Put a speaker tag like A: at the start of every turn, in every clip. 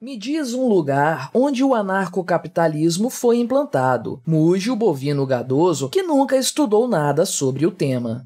A: Me diz um lugar onde o anarcocapitalismo foi implantado. Muge o bovino gadoso que nunca estudou nada sobre o tema.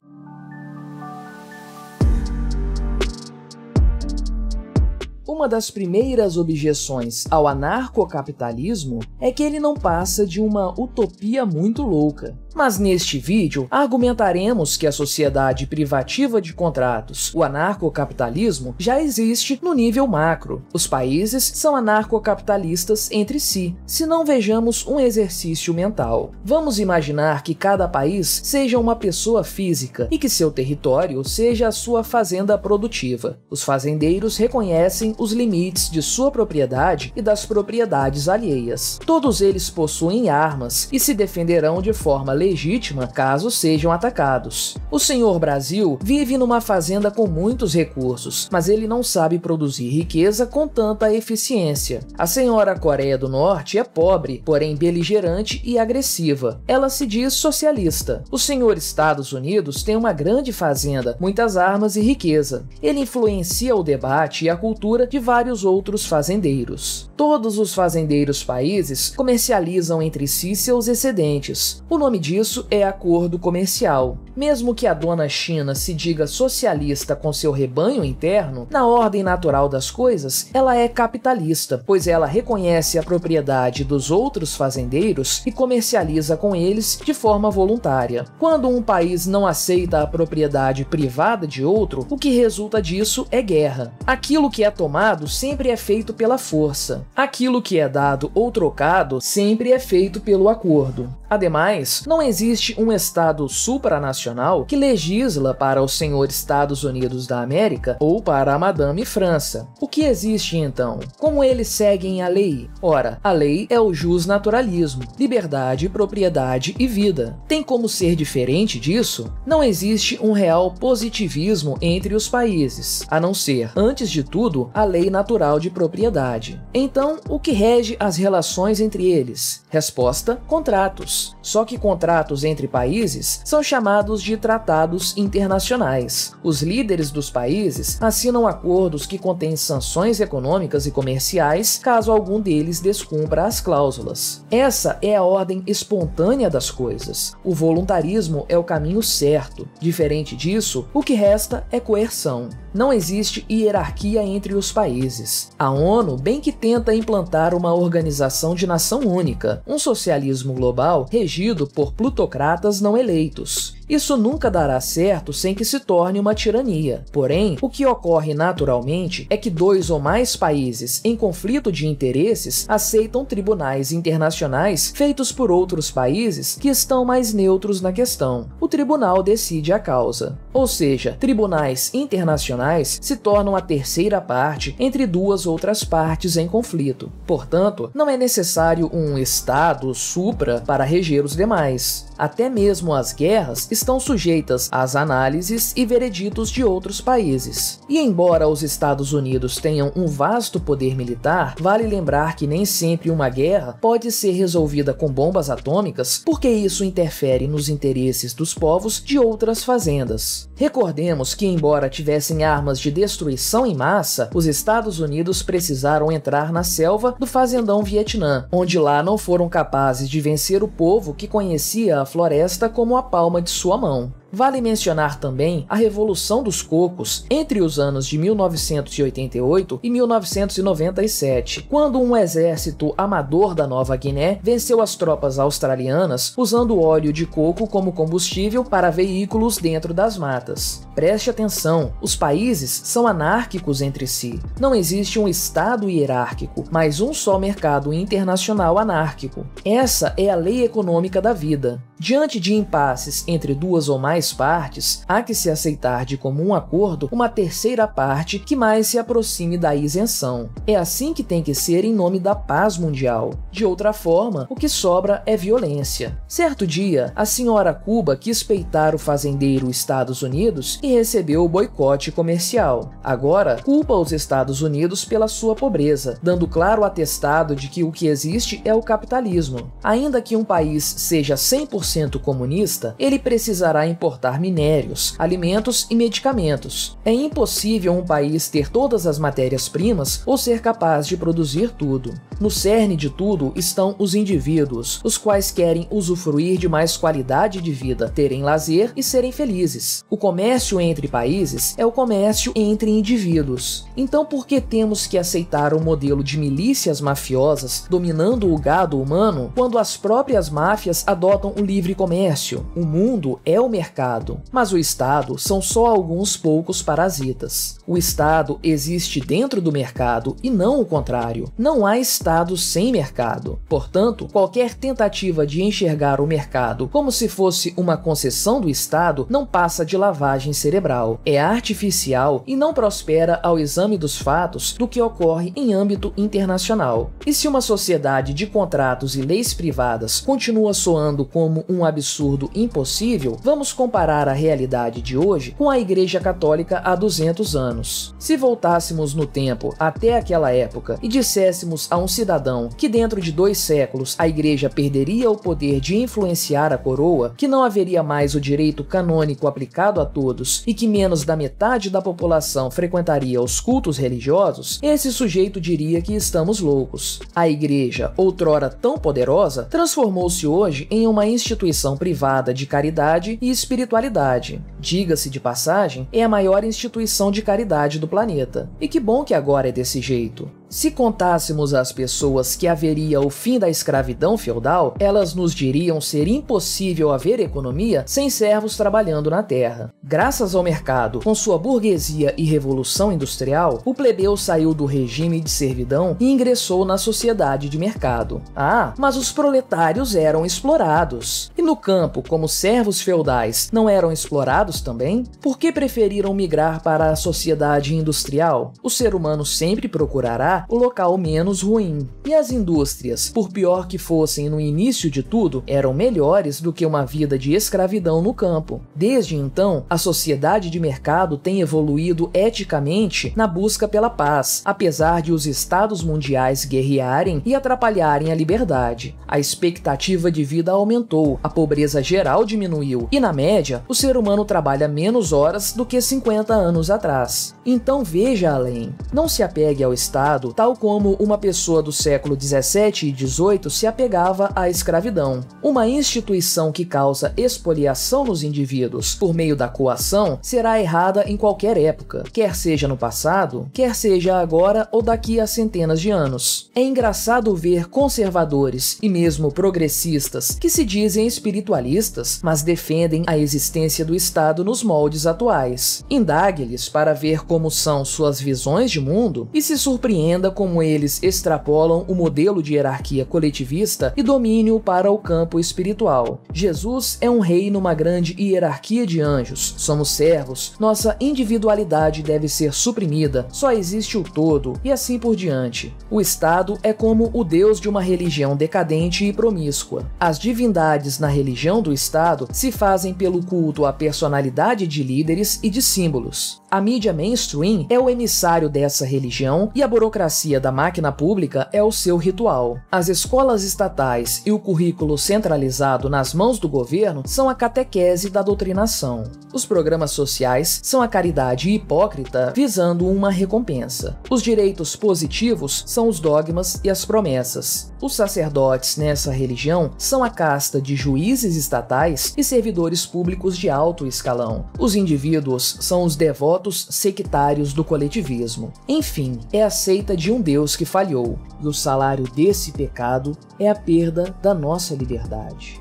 A: Uma das primeiras objeções ao anarcocapitalismo é que ele não passa de uma utopia muito louca. Mas neste vídeo, argumentaremos que a sociedade privativa de contratos, o anarcocapitalismo, já existe no nível macro. Os países são anarcocapitalistas entre si, se não vejamos um exercício mental. Vamos imaginar que cada país seja uma pessoa física e que seu território seja a sua fazenda produtiva. Os fazendeiros reconhecem os limites de sua propriedade e das propriedades alheias. Todos eles possuem armas e se defenderão de forma legítima caso sejam atacados. O senhor Brasil vive numa fazenda com muitos recursos, mas ele não sabe produzir riqueza com tanta eficiência. A senhora Coreia do Norte é pobre, porém beligerante e agressiva. Ela se diz socialista. O senhor Estados Unidos tem uma grande fazenda, muitas armas e riqueza. Ele influencia o debate e a cultura de vários outros fazendeiros. Todos os fazendeiros países comercializam entre si seus excedentes. O nome disso é acordo comercial. Mesmo que a dona China se diga socialista com seu rebanho interno, na ordem natural das coisas, ela é capitalista, pois ela reconhece a propriedade dos outros fazendeiros e comercializa com eles de forma voluntária. Quando um país não aceita a propriedade privada de outro, o que resulta disso é guerra. Aquilo que é tomado sempre é feito pela força. Aquilo que é dado ou trocado sempre é feito pelo acordo. Ademais, não existe um Estado supranacional que legisla para o senhor Estados Unidos da América ou para a Madame França. O que existe então? Como eles seguem a lei? Ora, a lei é o justnaturalismo, liberdade, propriedade e vida. Tem como ser diferente disso? Não existe um real positivismo entre os países, a não ser, antes de tudo, a lei natural de propriedade. Então, o que rege as relações entre eles? Resposta: contratos. Só que contratos entre países são chamados de tratados internacionais. Os líderes dos países assinam acordos que contêm sanções econômicas e comerciais caso algum deles descumpra as cláusulas. Essa é a ordem espontânea das coisas. O voluntarismo é o caminho certo. Diferente disso, o que resta é coerção. Não existe hierarquia entre os países. A ONU bem que tenta implantar uma organização de nação única, um socialismo global regido por plutocratas não eleitos. Isso nunca dará certo sem que se torne uma tirania. Porém, o que ocorre naturalmente é que dois ou mais países em conflito de interesses aceitam tribunais internacionais feitos por outros países que estão mais neutros na questão. O tribunal decide a causa. Ou seja, tribunais internacionais se tornam a terceira parte entre duas outras partes em conflito. Portanto, não é necessário um Estado supra para reger os demais. Até mesmo as guerras estão sujeitas às análises e vereditos de outros países. E embora os Estados Unidos tenham um vasto poder militar, vale lembrar que nem sempre uma guerra pode ser resolvida com bombas atômicas, porque isso interfere nos interesses dos povos de outras fazendas. Recordemos que, embora tivessem armas de destruição em massa, os Estados Unidos precisaram entrar na selva do fazendão Vietnã, onde lá não foram capazes de vencer o povo que conhecia a floresta como a palma de sua mão. Vale mencionar também a Revolução dos Cocos entre os anos de 1988 e 1997, quando um exército amador da Nova Guiné venceu as tropas australianas usando óleo de coco como combustível para veículos dentro das matas. Preste atenção, os países são anárquicos entre si. Não existe um Estado hierárquico, mas um só mercado internacional anárquico. Essa é a lei econômica da vida. Diante de impasses entre duas ou mais partes, há que se aceitar de comum acordo uma terceira parte que mais se aproxime da isenção. É assim que tem que ser em nome da paz mundial. De outra forma, o que sobra é violência. Certo dia, a senhora Cuba quis peitar o fazendeiro Estados Unidos e recebeu o boicote comercial. Agora, culpa os Estados Unidos pela sua pobreza, dando claro atestado de que o que existe é o capitalismo. Ainda que um país seja 100% comunista, ele precisará importar exportar minérios, alimentos e medicamentos. É impossível um país ter todas as matérias-primas ou ser capaz de produzir tudo. No cerne de tudo estão os indivíduos, os quais querem usufruir de mais qualidade de vida, terem lazer e serem felizes. O comércio entre países é o comércio entre indivíduos. Então, por que temos que aceitar o modelo de milícias mafiosas dominando o gado humano quando as próprias máfias adotam o livre comércio? O mundo é o mercado, mas o Estado são só alguns poucos parasitas. O Estado existe dentro do mercado e não o contrário. Não há Estado sem mercado. Portanto, qualquer tentativa de enxergar o mercado como se fosse uma concessão do Estado não passa de lavagem cerebral. É artificial e não prospera ao exame dos fatos do que ocorre em âmbito internacional. E se uma sociedade de contratos e leis privadas continua soando como um absurdo impossível, vamos comparar a realidade de hoje com a Igreja Católica há 200 anos. Se voltássemos no tempo até aquela época e disséssemos a um cidadão que dentro de 2 séculos a Igreja perderia o poder de influenciar a coroa, que não haveria mais o direito canônico aplicado a todos e que menos da metade da população frequentaria os cultos religiosos, esse sujeito diria que estamos loucos. A Igreja, outrora tão poderosa, transformou-se hoje em uma instituição privada de caridade e espiritualidade. Diga-se de passagem, é a maior instituição de caridade do planeta. E que bom que agora é desse jeito. Se contássemos às pessoas que haveria o fim da escravidão feudal, elas nos diriam ser impossível haver economia sem servos trabalhando na terra. Graças ao mercado, com sua burguesia e revolução industrial, o plebeu saiu do regime de servidão e ingressou na sociedade de mercado. Ah, mas os proletários eram explorados. E no campo, como servos feudais, não eram explorados também? Por que preferiram migrar para a sociedade industrial? O ser humano sempre procurará o local menos ruim. E as indústrias, por pior que fossem no início de tudo, eram melhores do que uma vida de escravidão no campo. Desde então, a sociedade de mercado tem evoluído eticamente na busca pela paz, apesar de os estados mundiais guerrearem e atrapalharem a liberdade. A expectativa de vida aumentou, a pobreza geral diminuiu e, na média, o ser humano trabalha menos horas do que 50 anos atrás. Então veja além. Não se apegue ao Estado tal como uma pessoa do século 17 e 18 se apegava à escravidão. Uma instituição que causa expoliação nos indivíduos por meio da coação será errada em qualquer época, quer seja no passado, quer seja agora ou daqui a centenas de anos. É engraçado ver conservadores e mesmo progressistas que se dizem espiritualistas, mas defendem a existência do Estado nos moldes atuais. Indague-lhes para ver como são suas visões de mundo e se surpreenda como eles extrapolam o modelo de hierarquia coletivista e domínio para o campo espiritual. Jesus é um rei numa grande hierarquia de anjos. Somos servos, nossa individualidade deve ser suprimida, só existe o todo e assim por diante. O Estado é como o Deus de uma religião decadente e promíscua. As divindades na religião do Estado se fazem pelo culto à personalidade de líderes e de símbolos. A mídia mainstream é o emissário dessa religião e a burocracia da máquina pública é o seu ritual. As escolas estatais e o currículo centralizado nas mãos do governo são a catequese da doutrinação. Os programas sociais são a caridade hipócrita visando uma recompensa. Os direitos positivos são os dogmas e as promessas. Os sacerdotes nessa religião são a casta de juízes estatais e servidores públicos de alto escalão. Os indivíduos são os devotos sectários do coletivismo. Enfim, é a seita de um Deus que falhou, e o salário desse pecado é a perda da nossa liberdade.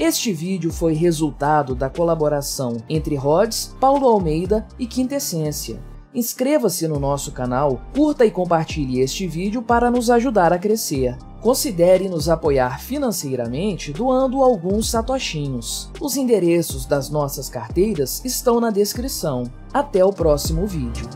A: Este vídeo foi resultado da colaboração entre Rhodes, Paulo Almeida e Quintessência. Inscreva-se no nosso canal, curta e compartilhe este vídeo para nos ajudar a crescer. Considere nos apoiar financeiramente doando alguns satoshinhos. Os endereços das nossas carteiras estão na descrição. Até o próximo vídeo.